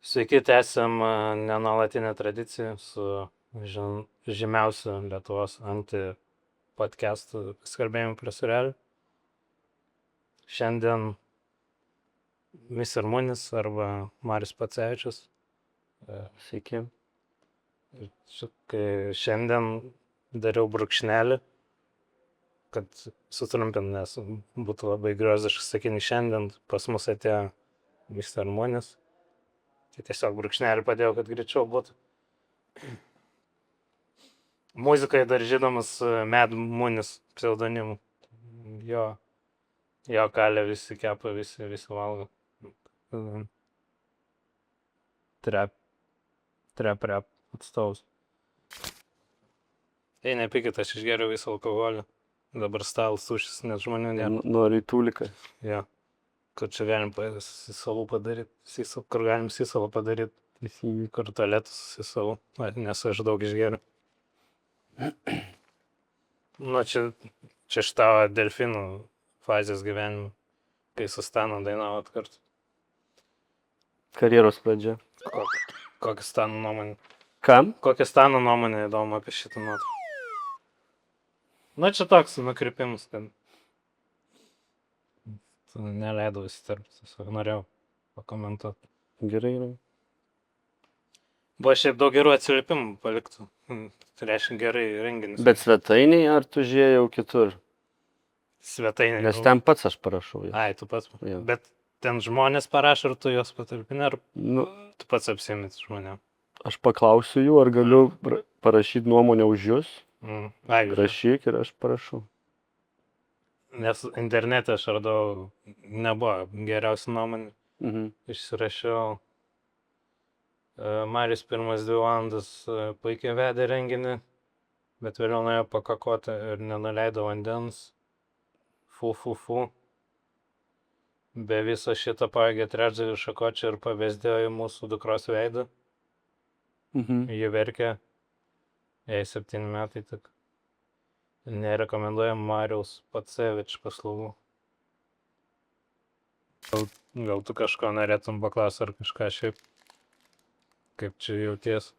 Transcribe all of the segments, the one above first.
Sveiki, tęsiam nenuolatinę tradiciją su žymiausiu Lietuvos anti-podcastų skalbėjimu prie surelių. Šiandien Mr. Munis arba Marius Pacevičius. Sveiki. Šiandien dariau brūkšnelį, kad sutrumpint, nes būtų labai grioziškas sakinys. Šiandien pas mus atėjo Mr. Munis. Tai tiesiog brūkšnelį padėjau, kad greičiau būtų. Muzikai dar žinomas Mad Munis pseudonimu. Jo kalė visi kepa, visi valgo. Trap atstovus. Tai nepykit, aš išgeriau visą alkoholį. Dabar stalas tuščias, nes žmonių nėra. Nori tūliką. Jo. Kur čia galim salų padaryti, kur galim salą padaryti, kur tualetus salų, nes aš daug išgeriu. Nu, čia šitavo delfinų fazės gyvenimą, kai su Stanu dainavot kartu. Karjeros pradžia. Kokia Stano nuomonė? Kam? Kokia Stano nuomonė įdomu apie šitą nuotrauką? Nu, čia toks nukrypimas, kad neleidau įsiterpti, tiesiog norėjau pakomentuoti. Gerai. Buvo šiaip daug gerų atsiliepimų paliktų. Tai reiškia gerai renginis. Bet svetainiai ar tu žiūrėjau kitur? Svetainė. Nes ten pats aš parašau. Jau. Ai, tu pats. Jo. Bet ten žmonės parašo, ar tu juos patalpini, ar Nu, tu pats apsimit žmonėm? aš paklausiu jų, ar galiu parašyti nuomonę už jūs. Ai, Rašyk ir aš parašau. nes internete aš radau, nebuvo geriausia nuomonė. Mhm. Išsirašiau. Marius pirmas 2 valandas puikiai vedė renginį, bet vėliau nuėjo pakakoti ir nenuleido vandens. Fu. Be viso šito pagė trečdalį šakočių ir pavėsdėjo į mūsų dukros veidą. Mhm. Ji verkė, jai 7 metai tik. Nerekomenduojam Mariaus Pacevič paslaugų. Gal tu kažko norėtum paklausti ar kažką šiaip? Kaip čia jauties?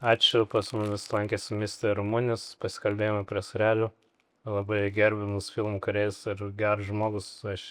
Ačiū, pas mumis lankėsi Mr. Munis, pasikalbėjome prie surelių. Labai gerbiamus filmų kūrėjas ir geras žmogus. Aš